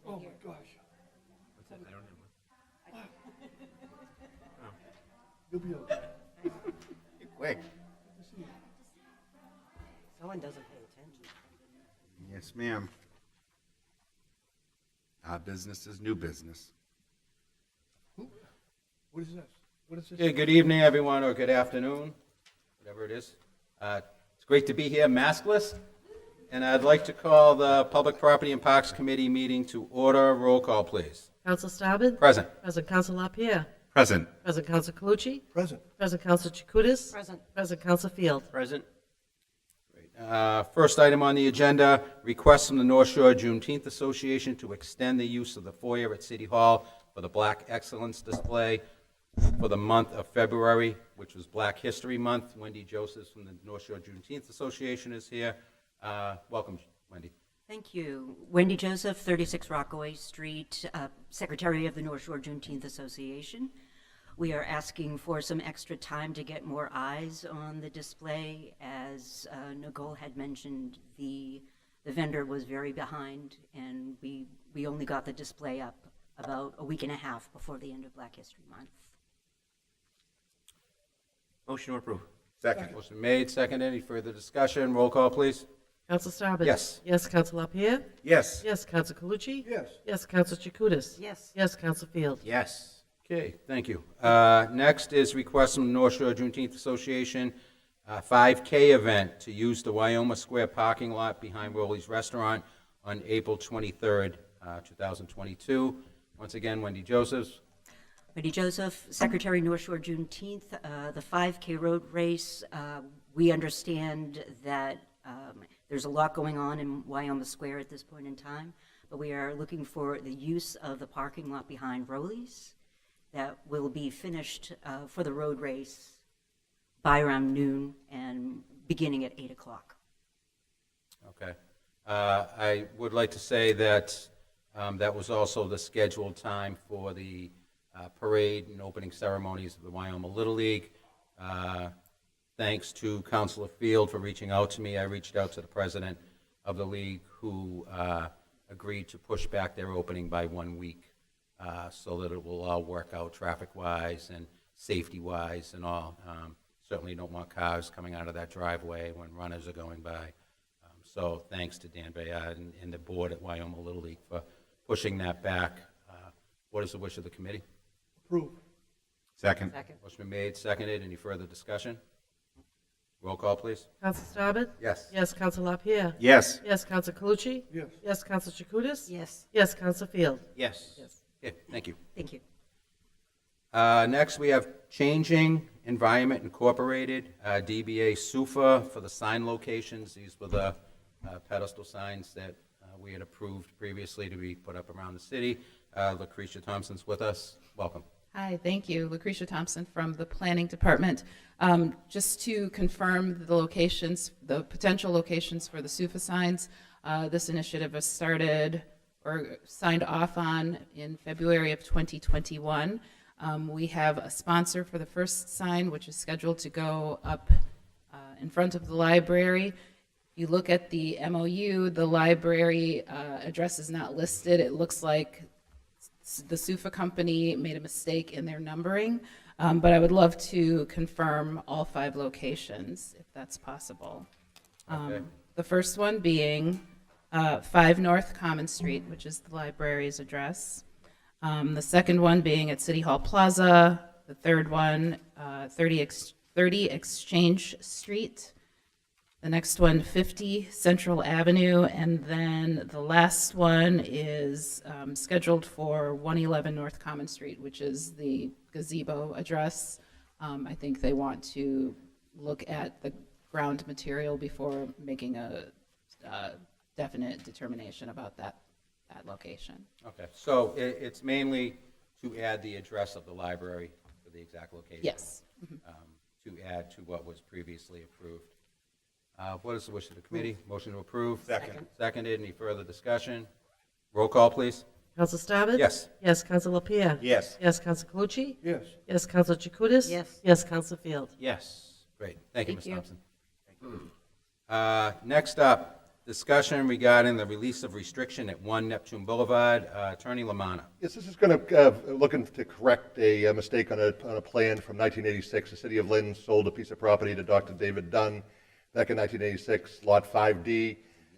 Oh, my gosh. What's that? I don't have one. You'll be okay. You're quick. Someone doesn't pay attention. Yes, ma'am. Our business is new business. What is this? What is this? Okay, good evening, everyone, or good afternoon, whatever it is. It's great to be here maskless, and I'd like to call the Public Property and Parks Committee meeting to order. Roll call, please. Counsel Staben? Present. Present Counsel LaPierre? Present. Present Counsel Calucci? Present. Present Counsel Chakutis? Present. Present Counsel Field? Present. First item on the agenda, request from the North Shore Juneteenth Association to extend the use of the foyer at City Hall for the Black Excellence Display for the month of February, which was Black History Month. Wendy Joseph from the North Shore Juneteenth Association is here. Welcome, Wendy. Thank you. Wendy Joseph, 36 Rockaway Street, Secretary of the North Shore Juneteenth Association. We are asking for some extra time to get more eyes on the display. As Nicole had mentioned, the vendor was very behind, and we only got the display up about a week and a half before the end of Black History Month. Motion to approve. Second. Motion made, seconded. Any further discussion? Roll call, please. Counsel Staben? Yes. Yes, Counsel LaPierre? Yes. Yes, Counsel Calucci? Yes. Yes, Counsel Chakutis? Yes. Yes, Counsel Field? Yes. Okay, thank you. Next is request from the North Shore Juneteenth Association, 5K event to use the Wyoming Square parking lot behind Rolly's Restaurant on April 23rd, 2022. Once again, Wendy Josephs. Wendy Joseph, Secretary, North Shore Juneteenth. The 5K road race, we understand that there's a lot going on in Wyoming Square at this point in time, but we are looking for the use of the parking lot behind Rolly's that will be finished for the road race by around noon and beginning at 8 o'clock. Okay. I would like to say that that was also the scheduled time for the parade and opening ceremonies of the Wyoming Little League. Thanks to Councilor Field for reaching out to me. I reached out to the president of the league, who agreed to push back their opening by 1 week so that it will all work out traffic-wise and safety-wise and all. Certainly don't want cars coming out of that driveway when runners are going by. So thanks to Dan Bayard and the board at Wyoming Little League for pushing that back. What is the wish of the committee? Approve. Second. Second. Motion been made, seconded. Any further discussion? Roll call, please. Counsel Staben? Yes. Yes, Counsel LaPierre? Yes. Yes, Counsel Calucci? Yes. Yes, Counsel Chakutis? Yes. Yes, Counsel Field? Yes. Yes. Okay, thank you. Thank you. Next, we have Changing Environment Incorporated, DBA SUFA for the sign locations. These were the pedestal signs that we had approved previously to be put up around the city. Lucretia Thompson's with us. Welcome. Hi, thank you. Lucretia Thompson from the Planning Department. Just to confirm the locations, the potential locations for the SUFA signs, this initiative was started or signed off on in February of 2021. We have a sponsor for the first sign, which is scheduled to go up in front of the library. If you look at the MOU, the library address is not listed. It looks like the SUFA company made a mistake in their numbering, but I would love to confirm all 5 locations, if that's possible. Okay. The first one being 5 North Common Street, which is the library's address. The second one being at City Hall Plaza. The third one, 30 Exchange Street. The next one, 50 Central Avenue, and then the last one is scheduled for 111 North Common Street, which is the gazebo address. I think they want to look at the ground material before making a definite determination about that location. Okay, so it's mainly to add the address of the library for the exact location? Yes. To add to what was previously approved. What is the wish of the committee? Motion to approve? Second. Seconded. Any further discussion? Roll call, please. Counsel Staben? Yes. Yes, Counsel LaPierre? Yes. Yes, Counsel Calucci? Yes. Yes, Counsel Chakutis? Yes. Yes, Counsel Field? Yes. Great. Thank you, Ms. Thank you. Thompson. Next up, Discussion regarding the release of restriction at 1 Neptune Boulevard. Attorney Lamanna. Yes, this is going to, looking to correct a mistake on a plan from 1986. The city of Lynn sold a piece of property to Dr. David Dunn back in 1986, Lot 5D.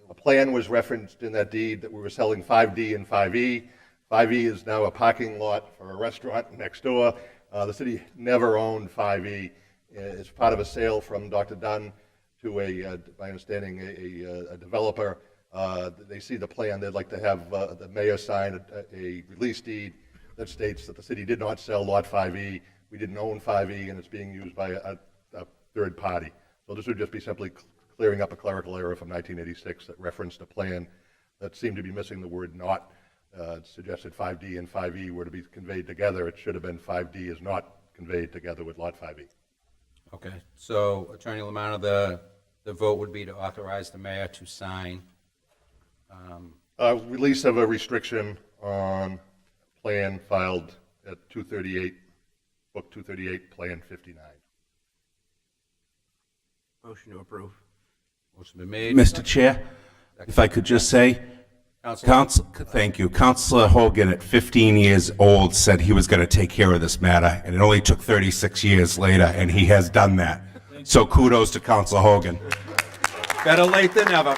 A plan was referenced in that deed that we were selling 5D and 5E. 5E is now a parking lot for a restaurant next door. The city never owned 5E. It's part of a sale from Dr. Dunn to my understanding, a developer. They see the plan. They'd like to have the mayor sign a release deed that states that the city did not sell Lot 5E. We didn't own 5E, and it's being used by a third party. So this would just be simply clearing up a clerical error from 1986 that referenced a plan that seemed to be missing the word "not." It suggested 5D and 5E were to be conveyed together. It should have been 5D is not conveyed together with Lot 5E. Okay, so Attorney Lamanna, the vote would be to authorize the mayor to sign. Release of a restriction on plan filed at 238, book 238, plan 59. Motion to approve. Motion been made. Mr. Chair, if I could just say, thank you. Councilor Hogan, at 15 years old, said he was going to take care of this matter, and it only took 36 years later, and he has done that. So kudos to Councilor Hogan. Better late than never.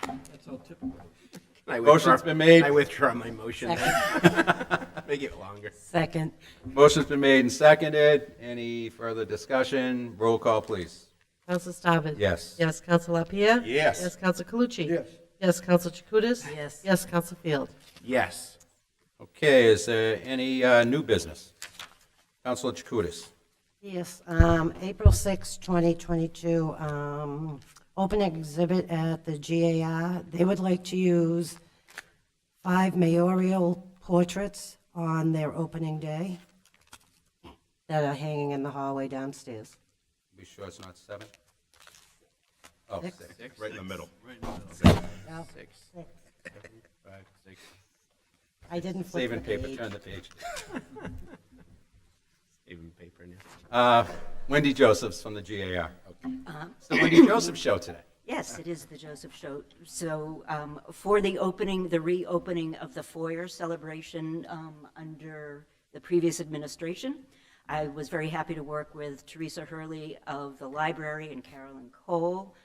That's how typical. Motion's been made. I withdraw my motion. Make it longer. Second. Motion's been made and seconded. Any further discussion? Roll call, please. Counsel Staben? Yes. Yes, Counsel LaPierre? Yes. Yes, Counsel Calucci? Yes. Yes, Counsel Chakutis? Yes. Yes, Counsel Field? Yes. Okay, is there any new business? Councilor Chakutis. Yes, April 6, 2022, open exhibit at the GAR. They would like to use 5 mayoral portraits on their opening day that are hanging in the hallway downstairs. Be sure it's not 7? Oh, 6. Right in the middle. No, 6. 6. 5, 6. I didn't flip Saving the paper, page. turn the page. Even paper now. Wendy Josephs from the GAR. It's the Wendy Joseph Show today. Yes, it is the Joseph Show. So for the reopening of the foyer celebration under the previous administration, I was very happy to work with Teresa Hurley of the library and Carolyn Cole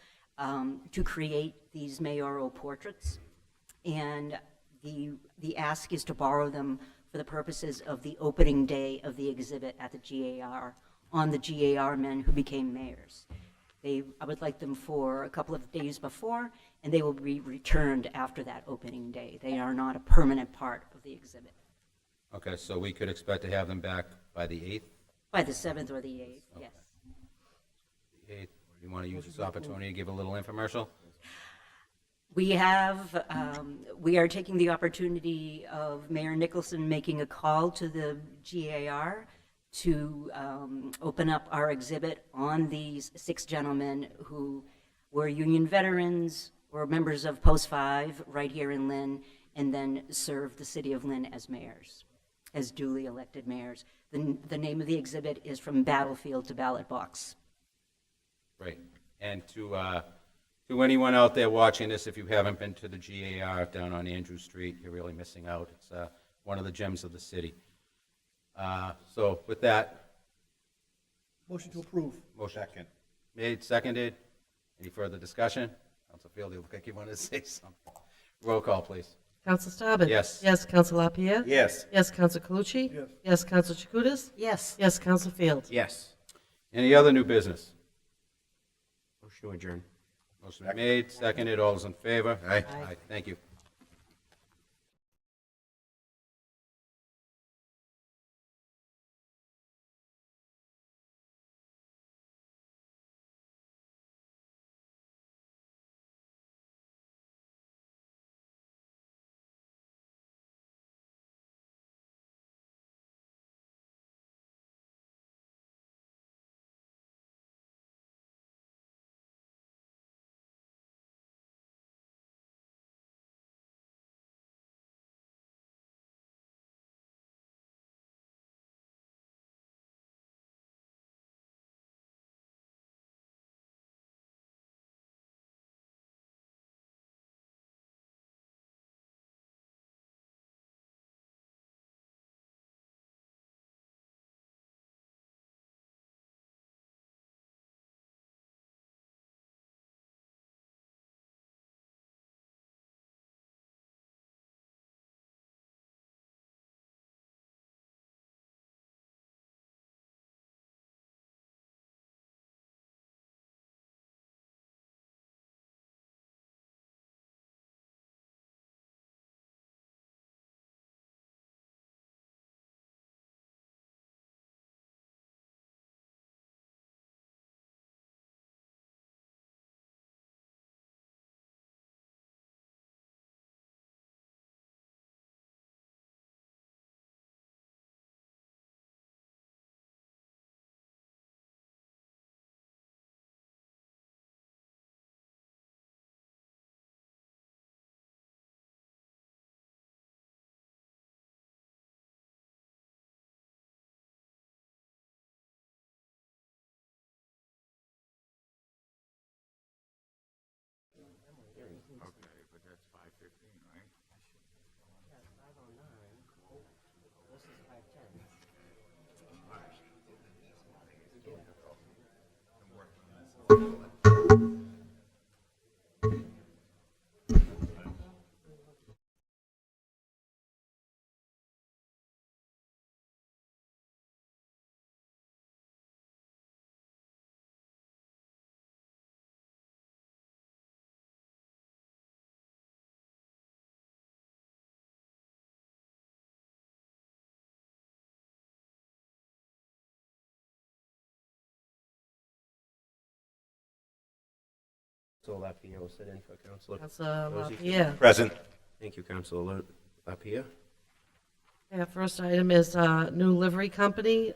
to create these mayoral portraits. And the ask is to borrow them for the purposes of the opening day of the exhibit at the GAR on the GAR men who became mayors. I would like them for a couple of days before, and they will be returned after that opening day. They are not a permanent part of the exhibit. Okay, so we could expect to have them back by the 8th? By the 7th or the 8th, yes. The 8th. You want to use this opportunity to give a little infomercial? We are taking the opportunity of Mayor Nicholson making a call to the GAR to open up our exhibit on these 6 gentlemen who were Union veterans, were members of Post 5 right here in Lynn, and then served the city of Lynn as mayors, as duly elected mayors. The name of the exhibit is From Battlefield to Ballot Box. Great. And to anyone out there watching this, if you haven't been to the GAR down on Andrew Street, you're really missing out. It's one of the gems of the city. So with that, Motion to approve. motion made, seconded. Any further discussion? Council Field, you look like you wanted to say something. Roll call, please. Counsel Staben? Yes. Yes, Counsel LaPierre? Yes. Yes, Counsel Calucci? Yes. Yes, Counsel Chakutis? Yes. Yes, Counsel Field? Yes. Any other new business? Motion to adjourn. Motion made, seconded. All those in favor? Aye. Aye. Thank you. Councilor Lapierre will sit in for Councilor. Councilor Lozey. Lapierre. Present. Thank you, Councilor Lapierre. Yeah, first item is new livery company,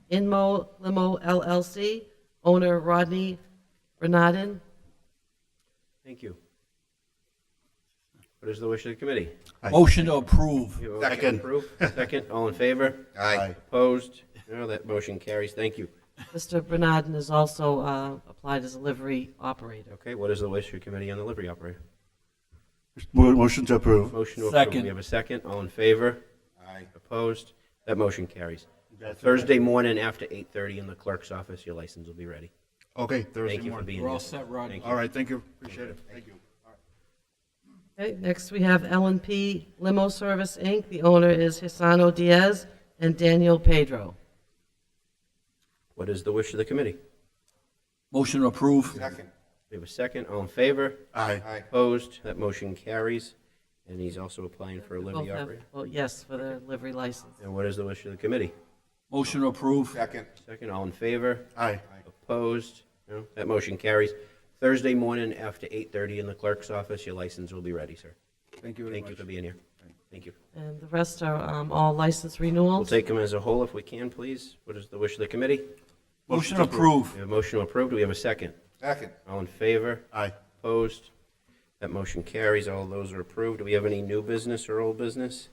Inmo Limo LLC, owner Rodney Renardin. Thank you. What is the wish of the committee? Motion to approve. You have a motion to approve? Second, all in favor? Aye. Opposed? No, that motion carries. Thank you. Mr. Bernardin is also applied as a livery operator. Okay, what is the wish of the committee on the livery operator? Motion to approve. Motion to approve. Second. We have a second. All in favor? Aye. Opposed? That motion carries. Thursday morning after 8:30 in the clerk's office, your license will be ready. Okay, Thursday Thank you for morning. being We're here. all set, Rodney. Thank you. All right, thank you. Appreciate it. Thank you. Okay, next we have L&P Limo Service, Inc. The owner is Hisano Diaz and Daniel Pedro. What is the wish of the committee? Motion to approve. Second. We have a second. All in favor? Aye. Aye. Opposed? That motion carries. And he's also applying for a Both livery have- operator. well, yes, for the livery license. And what is the wish of the committee? Motion to approve. Second. Second, all in favor? Aye. Opposed? No? That motion carries. Thursday morning after 8:30 in the clerk's office, your license will be ready, sir. Thank you very Thank much. you for being here. Thank you. And the rest are all license We'll renewals. take them as a whole if we can, please. What is the wish of the committee? Motion to approve. We have a motion to approve. Do we have a second? Second. All in favor? Aye. Opposed? That motion carries. All those are approved. Do we have any new business or old business?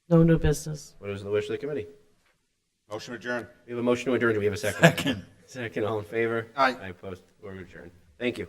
No new business. What is the wish of the committee? Motion adjourned. We have a motion to adjourn. Do we have a second? Second. Second, all in favor? Aye. I opposed. We're adjourned. Thank you.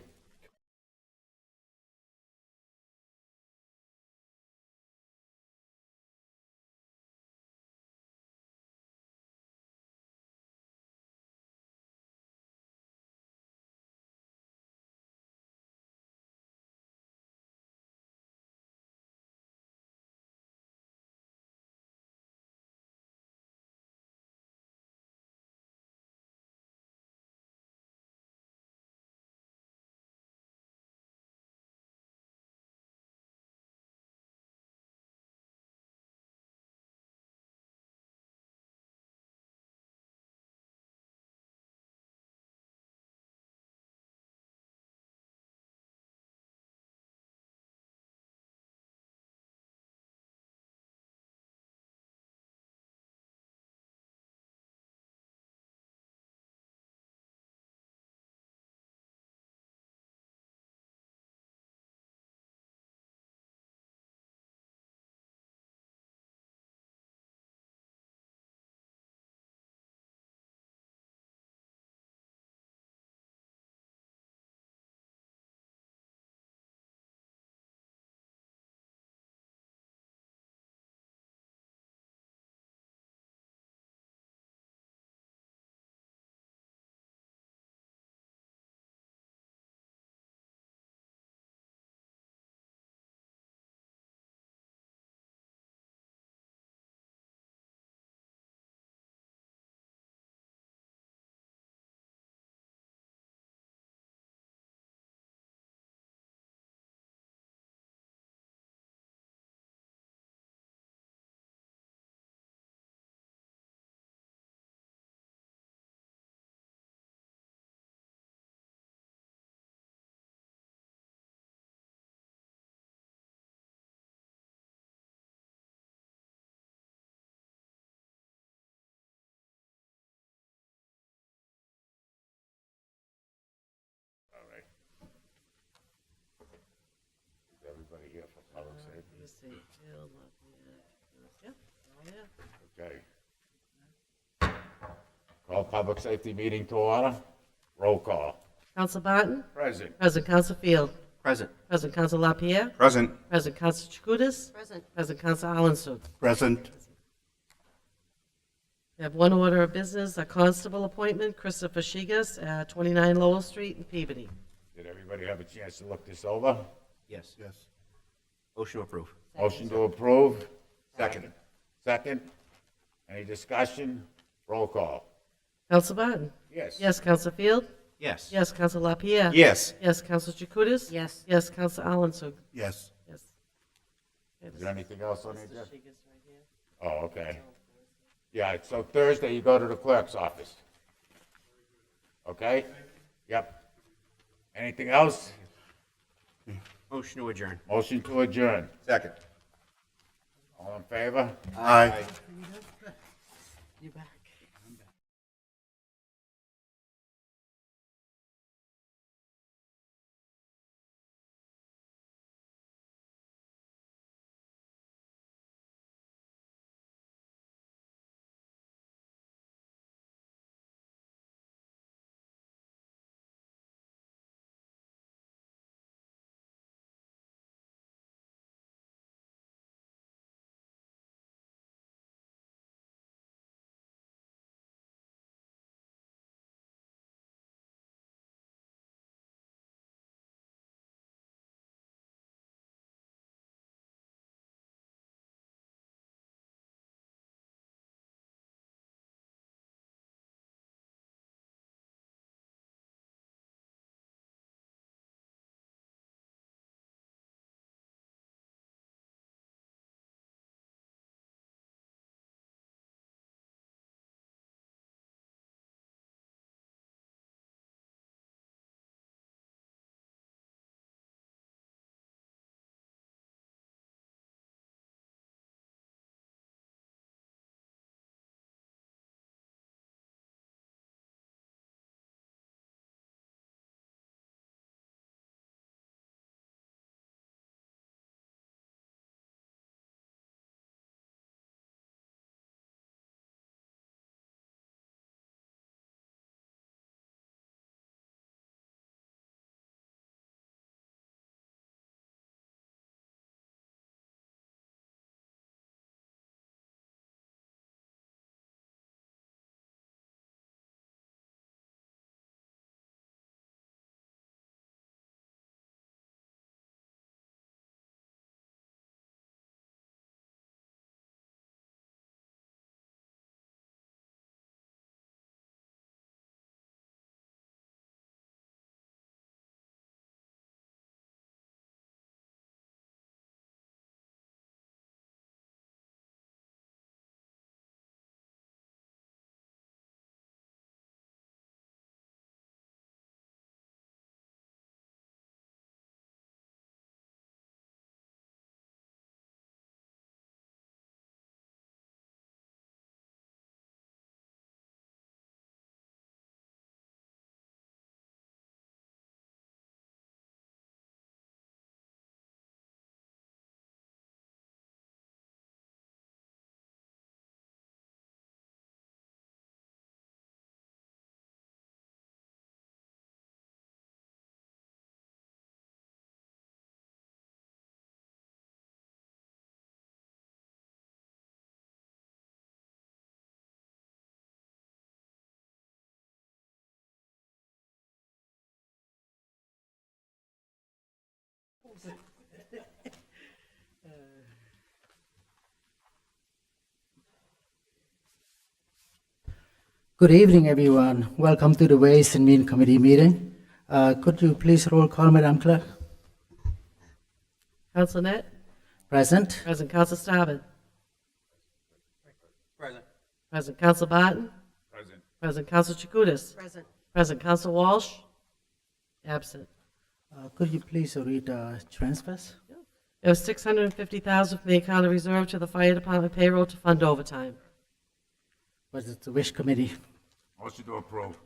Everybody here for public safety? Let me see. Field, Lafayette. Yep. Okay. Call public safety meeting to order. Roll call. Counsel Barton? Present. Present Counsel Field. Present. Present Counsel Lapierre. Present. Present Counsel Chakutis. Present. Present Counsel Alanson. Present. We have one order of business, a constable appointment, Christopher Shigas, 29 Lowell Street in Peabody. Did everybody have a chance to look this over? Yes. Yes. Motion to approve. Motion to approve? Second. Second? Any discussion? Roll call. Counsel Barton? Yes. Yes, Counsel Field? Yes. Yes, Counsel Lapierre? Yes. Yes, Counsel Chakutis? Yes. Yes, Counsel Alanson. Yes. Yes. Okay, Is there anything else on the agenda? Shigas right here. Oh, okay. Yeah, so Thursday you go to the clerk's office. Okay? Yep. Anything else? Motion to adjourn. Motion to adjourn. Second. All in favor? Aye. You back. Good evening, everyone. Welcome to the Ways and Means Committee meeting. Could you please roll call, Madam Clerk? Counsel Net? Present. Present Counsel Staben? Present. Present Counsel Barton? Present. Present Counsel Chakutis? Present. Present Counsel Walsh? Absent. Could you please read transfers? There was $650,000 from the account of reserve to the fire department payroll to fund overtime. Was it the Wish Committee? Motion to approve.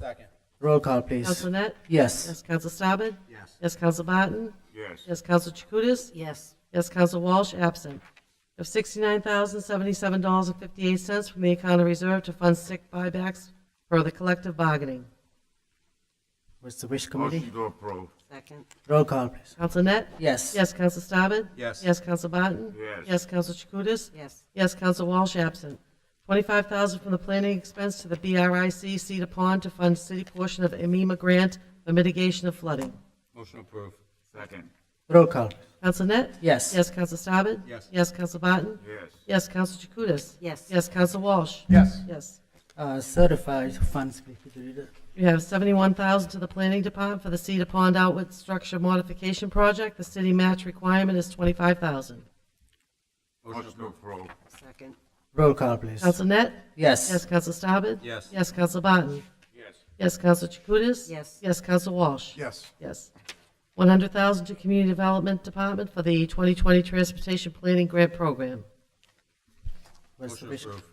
Second. Roll call, please. Counsel Net? Yes. Yes, Counsel Staben? Yes. Yes, Counsel Barton? Yes. Yes, Counsel Chakutis? Yes. Yes, Counsel Walsh, absent. Of $69,077.58 from the account of reserve to fund sick buybacks per the collective bargaining. Was the Wish Committee? Motion to approve. Second. Roll call, please. Counsel Net? Yes. Yes, Counsel Staben? Yes. Yes, Counsel Barton? Yes. Yes, Counsel Chakutis? Yes. Yes, Counsel Walsh, absent. $25,000 from the planning expense to the BRIC Cedar Pond to fund city portion of MEMA grant for mitigation of flooding. Motion approved. Second. Roll call. Counsel Net? Yes. Yes, Counsel Staben? Yes. Yes, Counsel Barton? Yes. Yes, Counsel Chakutis? Yes. Yes, Counsel Walsh? Yes. Yes. Certified funds, please. Could you read it? You have $71,000 to the planning department for the Cedar Pond Outlet Structure Modification Project. The city match requirement is $25,000. Motion to approve. Second. Roll call, please. Counsel Net? Yes. Yes, Counsel Staben? Yes. Yes, Counsel Barton? Yes. Yes, Counsel Chakutis? Yes. Yes, Counsel Walsh? Yes. Yes. 100,000 to Community Development Department for the 2020 Transportation Planning Grant Program. What's the Motion wish? approved.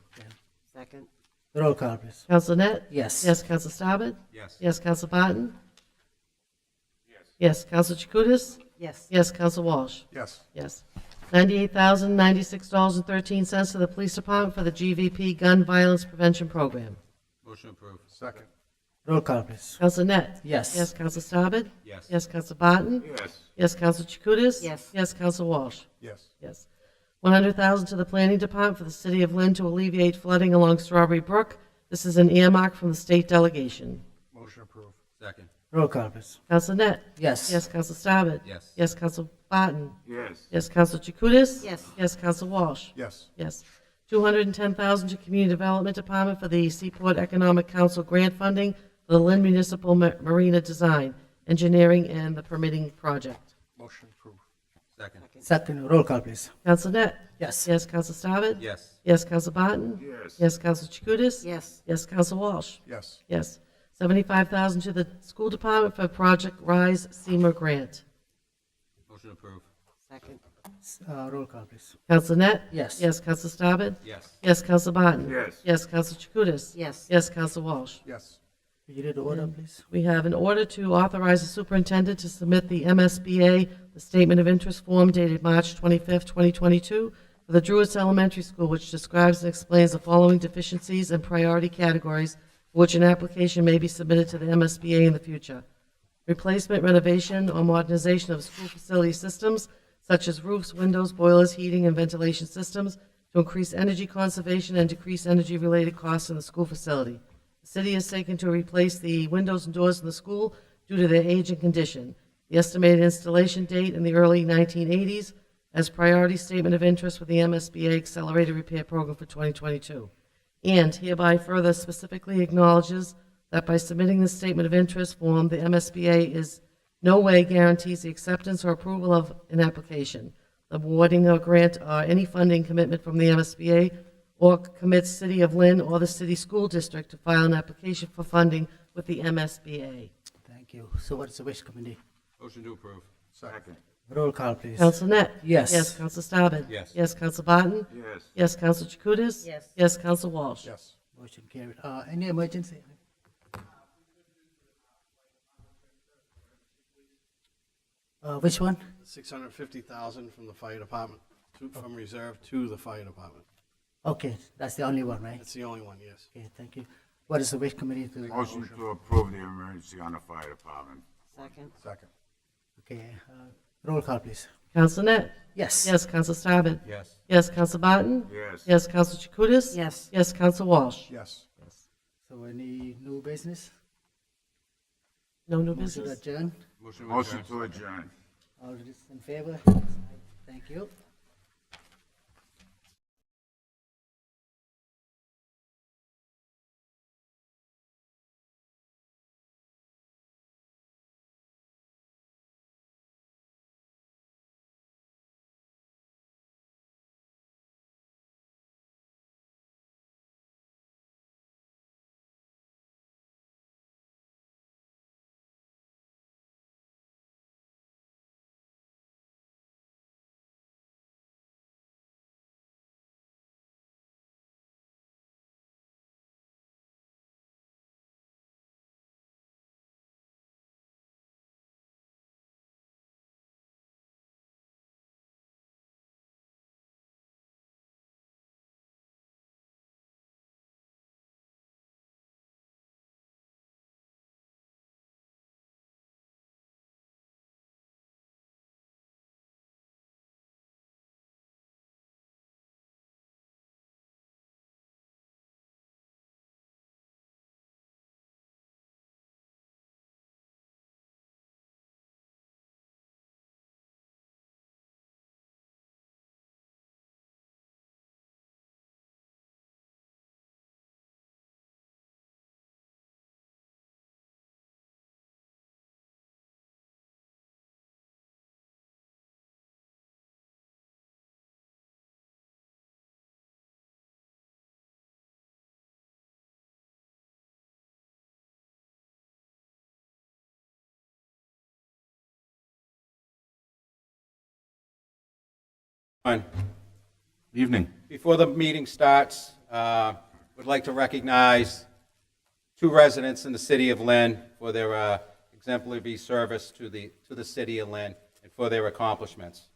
Second. Roll call, please. Counsel Net? Yes. Yes, Counsel Staben? Yes. Yes, Counsel Barton? Yes, Counsel Chakutis? Yes. Yes, Counsel Walsh? Yes. Yes. $98,096.13 to the Police Department for the GVP Gun Violence Prevention Program. Motion approved. Second. Roll call, please. Counsel Net? Yes. Yes, Counsel Staben? Yes. Yes, Counsel Barton? Yes. Yes, Counsel Chakutis? Yes. Yes, Counsel Walsh? Yes. Yes. 100,000 to the Planning Department for the City of Lynn to alleviate flooding along Strawberry Brook. This is an earmark from the state delegation. Motion approved. Second. Roll call, please. Counsel Net? Yes. Yes, Counsel Staben? Yes. Yes, Counsel Barton? Yes. Yes, Counsel Chakutis? Yes. Yes, Counsel Walsh? Yes. Yes. 210,000 to Community Development Department for the Seaport Economic Council grant funding for the Lynn Municipal Marina Design, Engineering, and the Permitting Project. Motion approved. Second. Second, roll call, please. Counsel Net? Yes. Yes, Counsel Staben? Yes. Yes, Counsel Barton? Yes. Yes, Counsel Chakutis? Yes. Yes, Counsel Walsh? Yes. Yes. 75,000 to the School Department for Project Rise SEMA Grant. Motion approved. Second. Roll call, please. Counsel Net? Yes. Yes, Counsel Staben? Yes. Yes, Counsel Barton? Yes. Yes, Counsel Chakutis? Yes. Yes, Counsel Walsh? Yes. Could you read the order, please? We have an order to authorize the superintendent to submit the MSBA, the Statement of Interest Form dated March 25th, 2022, for the Druids Elementary School, which describes and explains the following deficiencies and priority categories for which an application may be submitted to the MSBA in the future: replacement, renovation, or modernization of school facility systems, such as roofs, windows, boilers, heating, and ventilation systems, to increase energy conservation and decrease energy-related costs in the school facility. The city has taken to replace the windows and doors in the school due to their age and condition. The estimated installation date in the early 1980s as priority statement of interest with the MSBA Accelerated Repair Program for 2022. And hereby further specifically acknowledges that by submitting this statement of interest form, the MSBA is no way guarantees the acceptance or approval of an application, awarding a grant or any funding commitment from the MSBA, or commits City of Lynn or the city school district to file an application for funding with the MSBA. Thank you. So what is the wish, committee? Motion to approve. Second. Roll call, please. Counsel Net? Yes. Yes, Counsel Staben? Yes. Yes, Counsel Barton? Yes. Yes, Counsel Chakutis? Yes. Yes, Counsel Walsh? Yes. Motion carried. Any emergency? Which one? 650,000 from the fire department, from reserve to the fire department. Okay, that's the only one, right? That's the only one, yes. Okay, thank you. What is the wish, committee? To Motion to approve the emergency on the fire department. Second. Second. Okay, roll call, please. Counsel Net? Yes. Yes, Counsel Staben? Yes. Yes, Counsel Barton? Yes. Yes, Counsel Chakutis? Yes. Yes, Counsel Walsh? Yes. So any new business? No new Motion to business? adjourn? Motion Motion to adjourn. All those in favor? Thank you. Evening. Before the meeting starts, would like to recognize two residents in the city of Lynn for their exemplary service to the city of Lynn and for their accomplishments.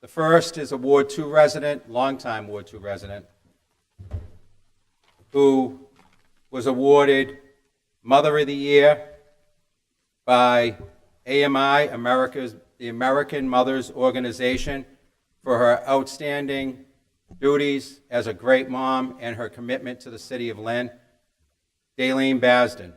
The first is a Ward 2 resident, longtime Ward 2 resident, who was awarded Mother of the Year by AMI, the American Mothers Organization, for her outstanding duties as a great mom and her commitment to the city of Lynn, Daleen Basden.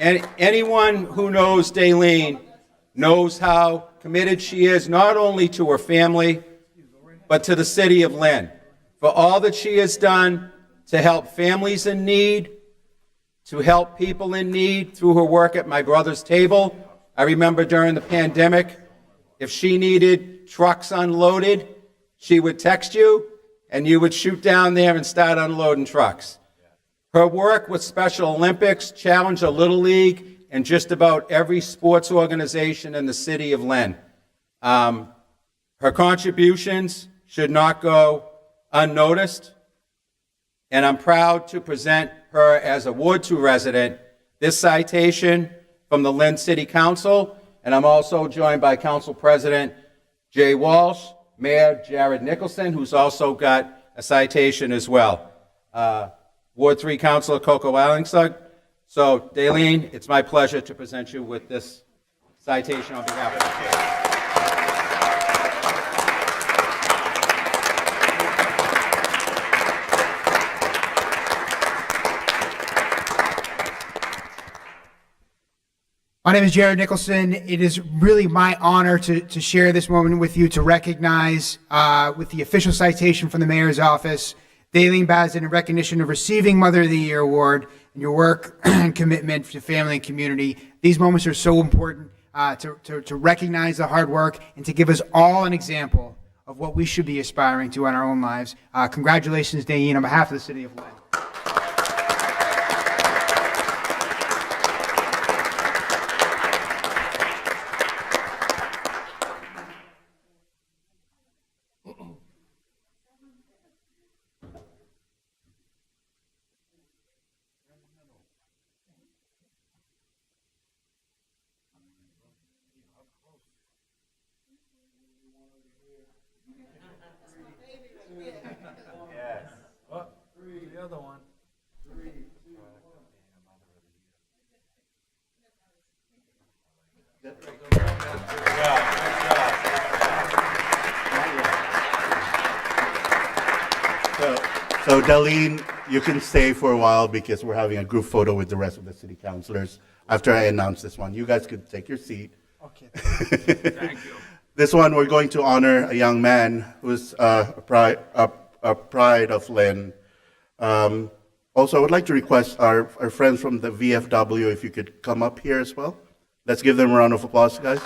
And anyone who knows Daleen knows how committed she is not only to her family, but to the city of Lynn, for all that she has done to help families in need, to help people in need through her work at My Brother's Table. I remember during the pandemic, if she needed trucks unloaded, she would text you, and you would shoot down there and start unloading trucks. Her work with Special Olympics, Challenger Little League, and just about every sports organization in the city of Lynn. Her contributions should not go unnoticed, and I'm proud to present her as a Ward 2 resident this citation from the Lynn City Council, and I'm also joined by Council President Jay Walsh, Mayor Jared Nicholson, who's also got a citation as well. Ward 3 Councilor Coco Allingsug. So, Daleen, it's my pleasure to present you with this citation on behalf of the chair. My name is Jared Nicholson. It is really my honor to share this moment with you, to recognize with the official citation from the mayor's office, Daleen Basden, in recognition of receiving Mother of the Year award and your work and commitment to family and community. These moments are so important to recognize the hard work and to give us all an example of what we should be aspiring to in our own lives. Congratulations, Daleen, on behalf of the city of Lynn. The other one. So Daleen, you can stay for a while because we're having a group photo with the rest of the city councilors after I announce this one. You guys could take your seat. Okay. Thank you. This one, we're going to honor a young man who's a pride of Lynn. Also, I would like to request our friends from the VFW if you could come up here as well. Let's give them a round of applause, guys.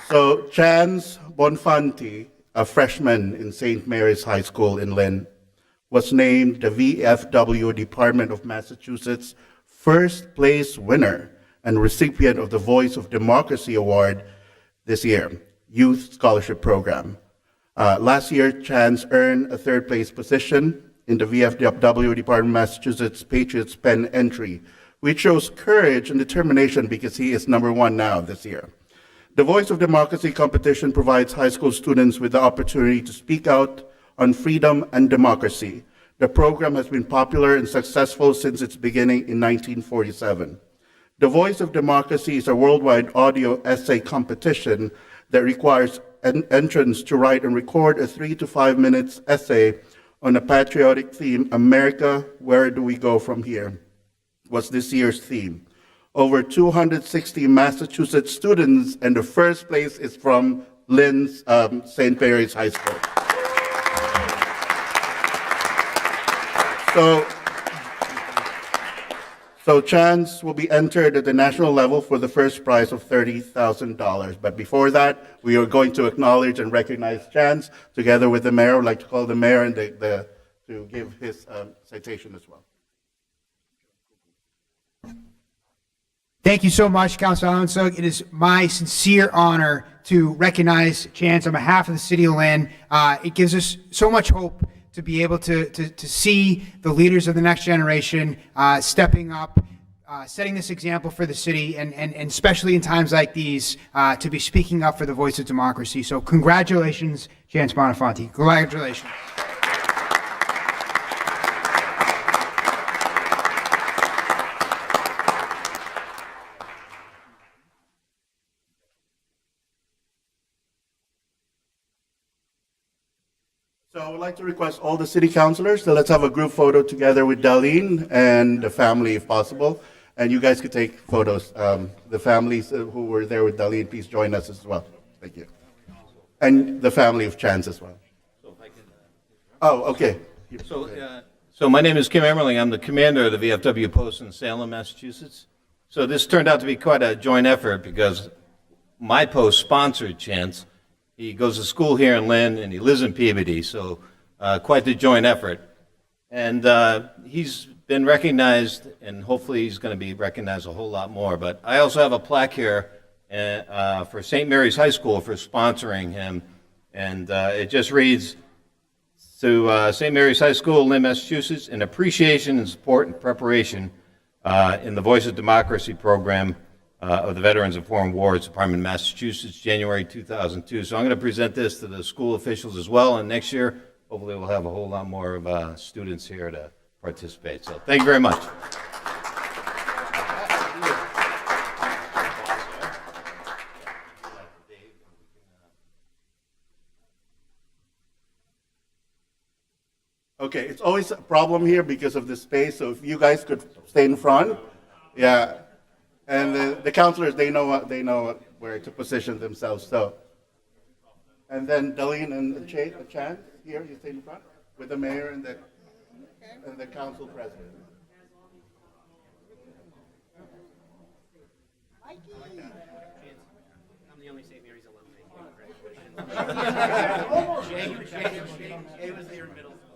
So, Chance Bonfanti, a freshman in St. Mary's High School in Lynn, was named the VFW Department of Massachusetts first place winner and recipient of the Voice of Democracy Award this year, Youth Scholarship Program. Last year, Chance earned a third place position in the VFW Department of Massachusetts Patriots Pen entry, which shows courage and determination because he is #1 now this year. The Voice of Democracy competition provides high school students with the opportunity to speak out on freedom and democracy. The program has been popular and successful since its beginning in 1947. The Voice of Democracy is a worldwide audio essay competition that requires entrants to write and record a 3 to 5 minutes essay on a patriotic theme. America, where do we go from here? Was this year's theme. Over 260 Massachusetts students, and the first place is from Lynn's St. Mary's High School. So Chance will be entered at the national level for the first prize of $30,000. But before that, we are going to acknowledge and recognize Chance together with the mayor. I'd like to call the mayor and to give his citation as well. Thank you so much, Councilor Alonso. It is my sincere honor to recognize Chance on behalf of the city of Lynn. It gives us so much hope to be able to see the leaders of the next generation stepping up, setting this example for the city, and especially in times like these, to be speaking up for the voice of democracy. So congratulations, Chance Bonafonte. Congratulations. So I would like to request all the city councilors, so let's have a group photo together with Darlene and the family if possible. And you guys could take photos. The families who were there with Darlene, please join us as well. Thank you. And the family of Chance as well. Oh, okay. So my name is Kim Emmerling. I'm the commander of the VFW post in Salem, Massachusetts. So this turned out to be quite a joint effort because my post sponsored Chance. He goes to school here in Lynn, and he lives in Peabody, so quite the joint effort. And he's been recognized, and hopefully he's going to be recognized a whole lot more. But I also have a plaque here for St. Mary's High School for sponsoring him, and it just reads, to St. Mary's High School, Lynn, Massachusetts, in appreciation and support and preparation in the Voice of Democracy program of the Veterans of Foreign Wars Department of Massachusetts, January 2002. So I'm going to present this to the school officials as well, and next year, hopefully we'll have a whole lot more of students here to participate. So thank you very much. Okay, it's always a problem here because of the space, so if you guys could stay in front. Yeah. And the councilors, they know where to position themselves. So, and then Darlene and Chan here, you stay in front with the mayor and the council president. I'm the only St. Mary's alumni. Jay was there in middle school.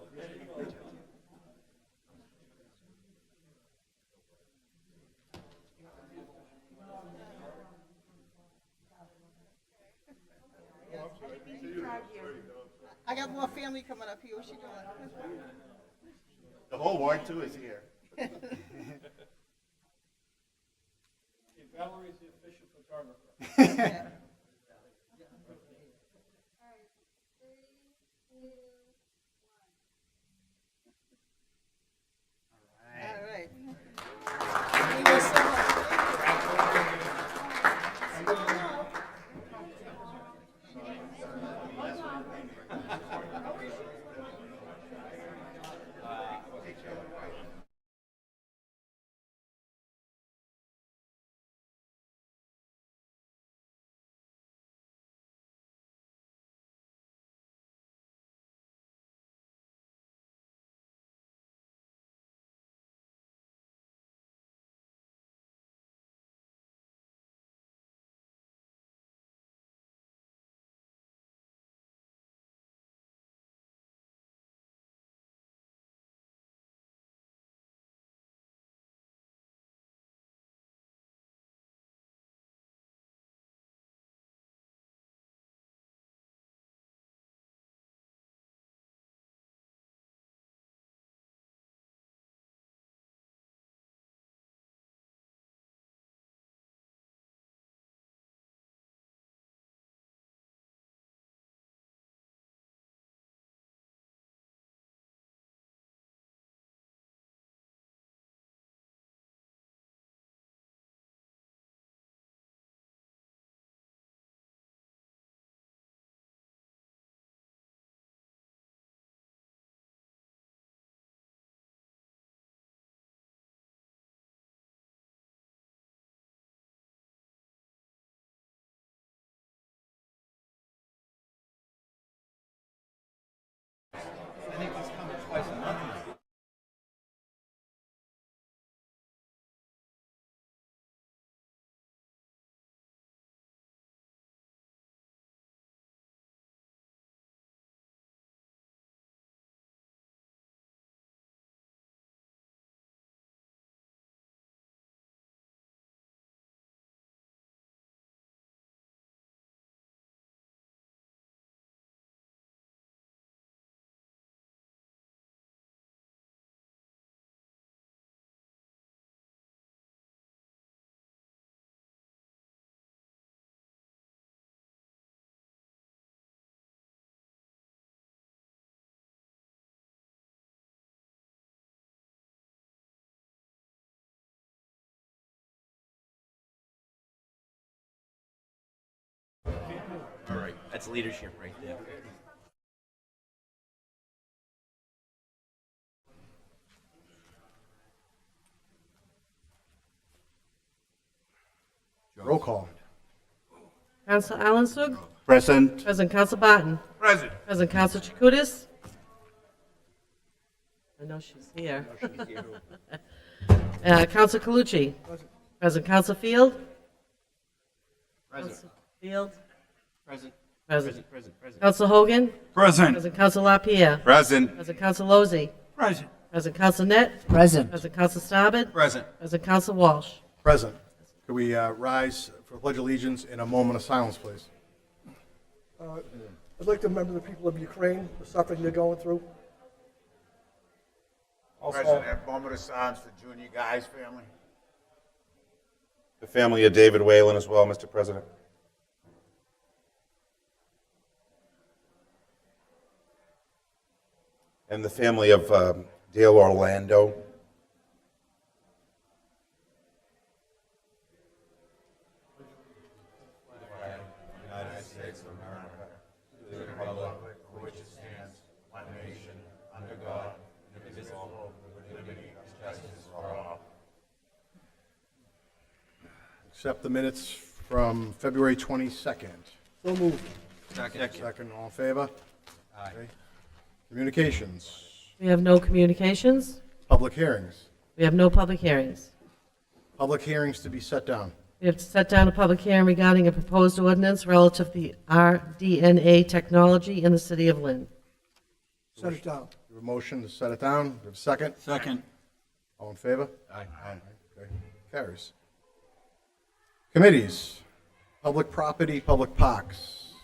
I got more family coming up here. What's she doing? The whole ward too is here. Valerie's the official photographer. That's leadership right there. Roll call. Counsel Alan Present. President Counsel Barton. Present. President Counsel Chakutis. I know she's here. Counsel Calucci. President Counsel Field. Counsel Field. Present. Present. Present. Counsel Hogan. Present. President Counsel LaPierre. Present. President Counsel Lozey. Present. President Counsel Net. Present. President Counsel Staben. Present. President Counsel Walsh. Present. Could we rise for Pledge of Allegiance in a moment of silence, please? I'd like to remember the people of Ukraine, the suffering they're going through. President, a moment of silence for Junior Guy's family. The family of David Whalen as well, Mr. President. And the family of Dale Orlando. United States of America, to the republic for which it stands, one nation, under God, indivisible, with liberty and justice for all. Accept the minutes from February 22nd. So moved. Second, all in favor? Aye. Communications. We have no communications. Public hearings. We have no public hearings. Public hearings to be set down. We have to set down a public hearing regarding a proposed ordinance relative to the RDNA technology in the city of Lynn. Set it down. We have a motion to set it down. We have a second. Second. All in favor? Aye. Okay. Carries. Committees. Public property, public parks.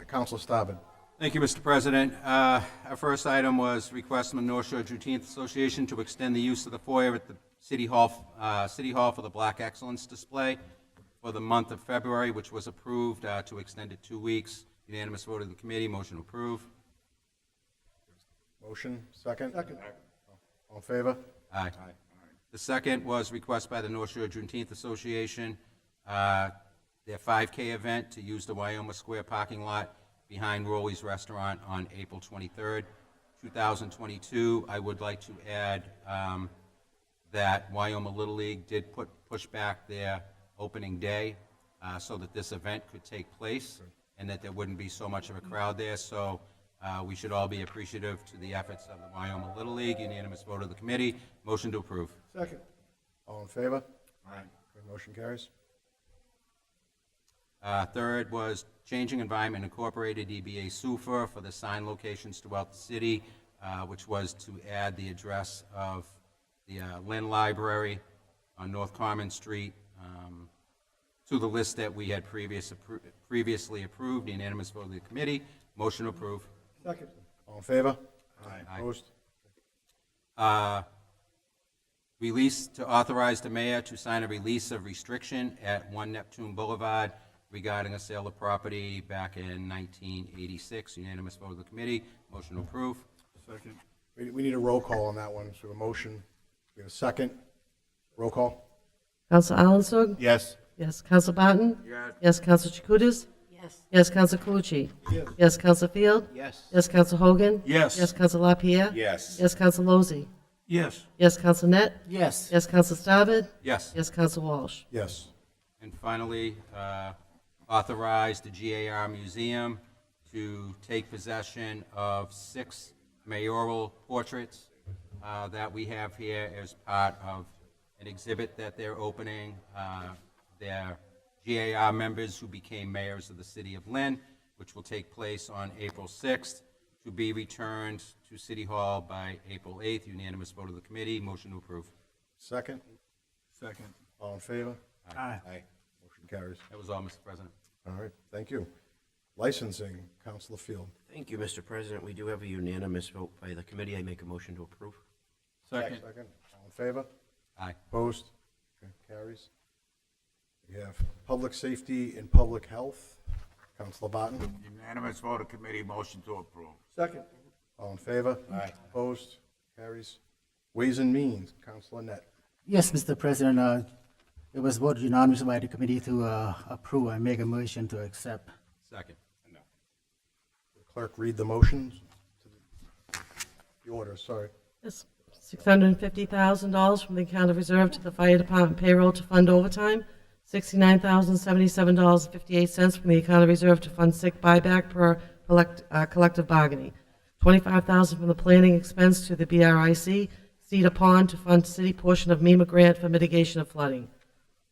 Council Staben. Thank you, Mr. President. Our first item was request from the North Shore Juneteenth Association to extend the use of the foyer at the City Hall for the Black Excellence Display for the month of February, which was approved to extend it 2 weeks. Unanimous vote of the committee. Motion to approve. Motion, second? Second. All in favor? Aye. The second was request by the North Shore Juneteenth Association, their 5K event to use the Wyoming Square parking lot behind Rolly's Restaurant on April 23rd, 2022. I would like to add that Wyoming Little League did push back their opening day so that this event could take place and that there wouldn't be so much of a crowd there. So we should all be appreciative to the efforts of the Wyoming Little League. Unanimous vote of the committee. Motion to approve. Second. All in favor? Aye. Motion carries. Third was Changing Environment Incorporated, DBA SUFA, for the sign locations throughout the city, which was to add the address of the Lynn Library on North Common Street to the list that we had previously approved. Unanimous vote of the committee. Motion to approve. Second. All in favor? Aye. Opposed? Release to authorize the mayor to sign a release of restriction at 1 Neptune Boulevard regarding a sale of property back in 1986. Unanimous vote of the committee. Motion to approve. Second. We need a roll call on that one. So we have a motion. We have a second. Roll call. Counsel Alan Yes. Yes. Counsel Barton. Yes. Yes. Counsel Chakutis. Yes. Yes. Counsel Calucci. Yes. Yes. Counsel Field. Yes. Yes. Counsel Hogan. Yes. Yes. Counsel LaPierre. Yes. Yes. Counsel Lozey. Yes. Yes. Counsel Net. Yes. Yes. Counsel Staben. Yes. Yes. Counsel Walsh. Yes. And finally, authorize the GAR Museum to take possession of 6 mayoral portraits that we have here as part of an exhibit that they're opening. They're GAR members who became mayors of the city of Lynn, which will take place on April 6th, to be returned to City Hall by April 8th. Unanimous vote of the committee. Motion to approve. Second. Second. All in favor? Aye. Motion carries. That was all, Mr. President. All right. Thank you. Licensing, Councilor Field. Thank you, Mr. President. We do have a unanimous vote by the committee. I make a motion to approve. Second. Second. All in favor? Aye. Opposed? Okay, carries. We have Public Safety and Public Health, Councilor Barton. Unanimous vote of committee. Motion to approve. Second. All in favor? Aye. Opposed? Carries. Ways and Means, Councilor Net. Yes, Mr. President, it was voted unanimously by the committee to approve. I make a motion to accept. Second. Clerk, read the motions. The order, sorry. Yes, $650,000 from the account of reserve to the fire department payroll to fund overtime, $69,077.58 from the account of reserve to fund sick buyback per collective bargaining, $25,000 from the planning expense to the BRIC, Cedar Pond to fund city portion of MEMA grant for mitigation of flooding.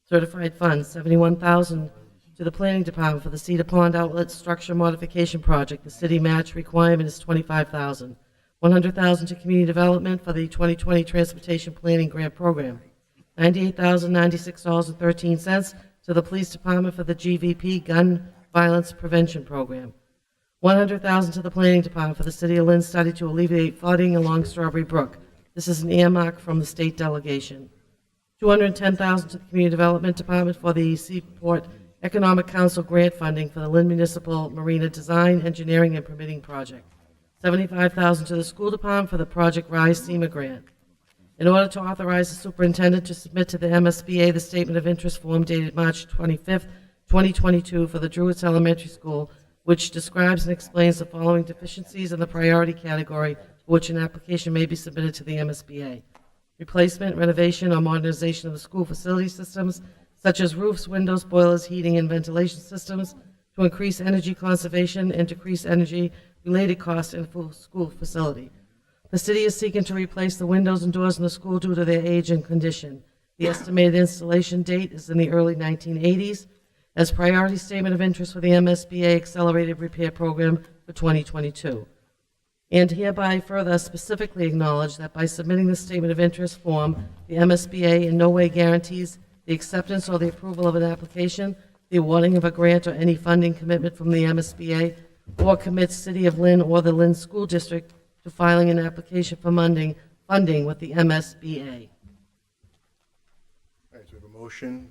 Certified funds, $71,000 to the planning department for the Cedar Pond outlet structure modification project. The city match requirement is $25,000. $100,000 to community development for the 2020 transportation planning grant program. $98,096.13 to the police department for the GVP gun violence prevention program. $100,000 to the planning department for the city of Lynn study to alleviate flooding along Strawberry Brook. This is an earmark from the state delegation. $210,000 to the community development department for the Seaport Economic Council grant funding for the Lynn Municipal Marina Design, Engineering, and Permitting Project. $75,000 to the school department for the Project Rise SEMA grant. In order to authorize the superintendent to submit to the MSBA the statement of interest form dated March 25th, 2022 for the Druids Elementary School, which describes and explains the following deficiencies in the priority category for which an application may be submitted to the MSBA. Replacement, renovation, or modernization of the school facility systems, such as roofs, windows, boilers, heating, and ventilation systems, to increase energy conservation and decrease energy-related costs in a school facility. The city is seeking to replace the windows and doors in the school due to their age and condition. The estimated installation date is in the early 1980s. As priority statement of interest for the MSBA Accelerated Repair Program for 2022. And hereby further specifically acknowledge that by submitting the statement of interest form, the MSBA in no way guarantees the acceptance or the approval of an application, the awarding of a grant, or any funding commitment from the MSBA, or commits City of Lynn or the Lynn School District to filing an application for funding with the MSBA. All right, so we have a motion.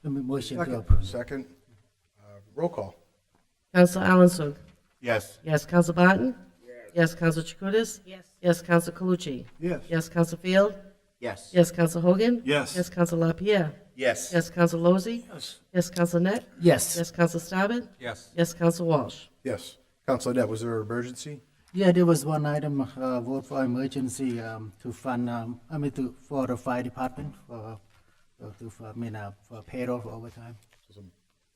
Motion to Second. approve. Second. Roll call. Council Alonsuk. Yes. Yes, Council Barton. Yes, Council Chakutis. Yes. Yes, Council Calucci. Yes. Yes, Council Field. Yes. Yes, Council Hogan. Yes. Yes, Council LaPierre. Yes. Yes, Council Lozey. Yes. Yes, Council Net. Yes. Yes, Council Staben. Yes. Yes, Council Walsh. Yes. Councilor Net, was there an emergency? Yeah, there was one item, vote for emergency to fund, for the fire department, for payroll for overtime. There's a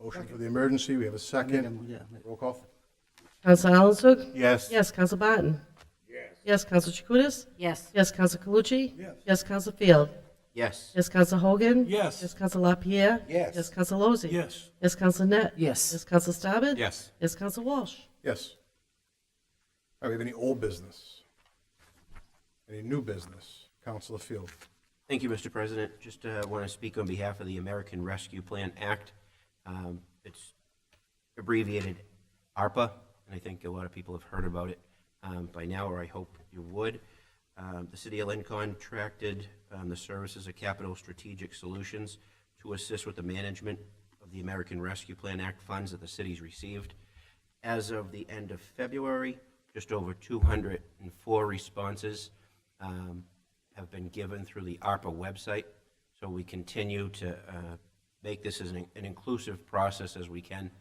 motion for the emergency. We have a second. Yeah. Roll call. Council Alonsuk. Yes. Yes, Council Barton. Yes, Council Chakutis. Yes. Yes, Council Calucci. Yes. Yes, Council Field. Yes. Yes, Council Hogan. Yes. Yes, Council LaPierre. Yes. Yes, Council Lozey. Yes. Yes, Council Net. Yes. Yes, Council Staben. Yes. Yes, Council Walsh. Yes. All right, we have any old business? Any new business? Councilor Field. Thank you, Mr. President. Just want to speak on behalf of the American Rescue Plan Act. It's abbreviated ARPA, and I think a lot of people have heard about it by now, or I hope you would. The City of Lynn contracted the services of Capital Strategic Solutions to assist with the management of the American Rescue Plan Act funds that the city's received. As of the end of February, just over 204 responses have been given through the ARPA website. So we continue to make this as an inclusive process as we can.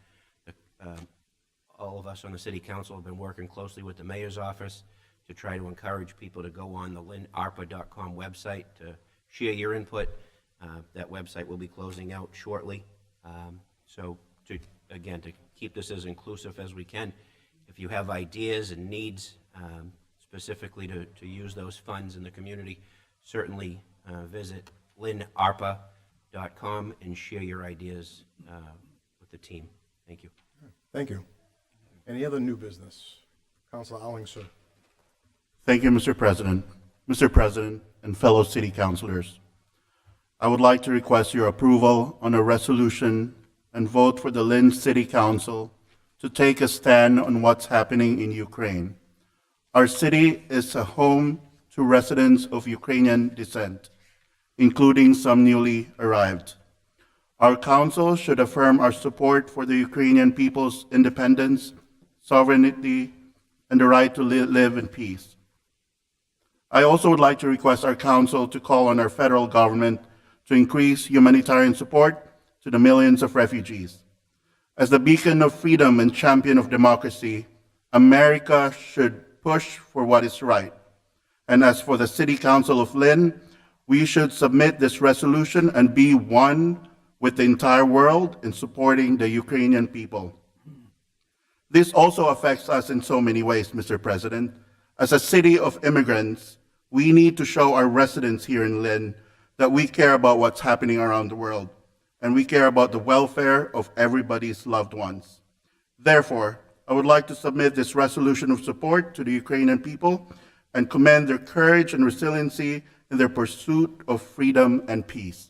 All of us on the City Council have been working closely with the Mayor's office to try to encourage people to go on the lynnarpa.com website to share your input. That website will be closing out shortly. So to keep this as inclusive as we can, if you have ideas and needs specifically to use those funds in the community, certainly visit lynnarpa.com and share your ideas with the team. Thank you. Thank you. Any other new business? Councilor Alonsuk. Thank you, Mr. President. Mr. President and fellow city councilors, I would like to request your approval on a resolution and vote for the Lynn City Council to take a stand on what's happening in Ukraine. Our city is a home to residents of Ukrainian descent, including some newly arrived. Our council should affirm our support for the Ukrainian people's independence, sovereignty, and the right to live in peace. I also would like to request our council to call on our federal government to increase humanitarian support to the millions of refugees. As the beacon of freedom and champion of democracy, America should push for what is right. And as for the City Council of Lynn, we should submit this resolution and be one with the entire world in supporting the Ukrainian people. This also affects us in so many ways, Mr. President. As a city of immigrants, we need to show our residents here in Lynn that we care about what's happening around the world, and we care about the welfare of everybody's loved ones. Therefore, I would like to submit this resolution of support to the Ukrainian people and commend their courage and resiliency in their pursuit of freedom and peace.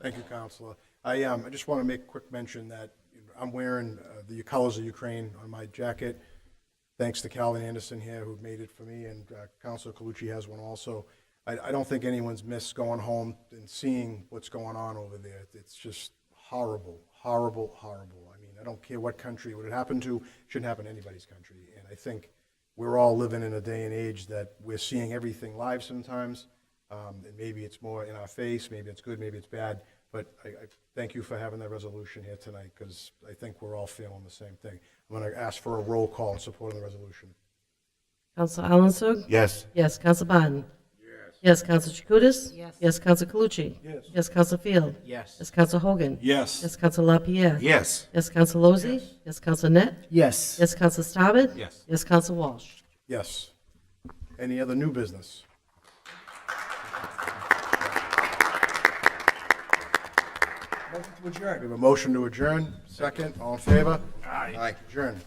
Thank you, Counselor. I just want to make a quick mention that I'm wearing the colors of Ukraine on my jacket, thanks to Calvin Anderson here, who made it for me, and Counselor Colucci has one also. I don't think anyone's missed going home and seeing what's going on over there. It's just horrible, horrible, horrible. I mean, I don't care what country would it happen to, it shouldn't happen to anybody's country. And I think we're all living in a day and age that we're seeing everything live sometimes. And maybe it's more in our face, maybe it's good, maybe it's bad. But I thank you for having that resolution here tonight, because I think we're all feeling the same thing. I'm going to ask for a roll call in support of the resolution. Counsel Alanson? Yes. Yes. Counsel Barton? Yes. Yes. Counsel Chakutis? Yes. Yes. Counsel Calucci? Yes. Yes. Counsel Field? Yes. Yes. Counsel Hogan? Yes. Yes. Counsel LaPierre? Yes. Yes. Counsel Lozey? Yes. Counsel Net? Yes. Yes. Counsel Staben? Yes. Yes. Counsel Walsh? Yes. Any other new business? Motion to adjourn. We have a motion to adjourn. Second, all in favor? Aye. Adjourn.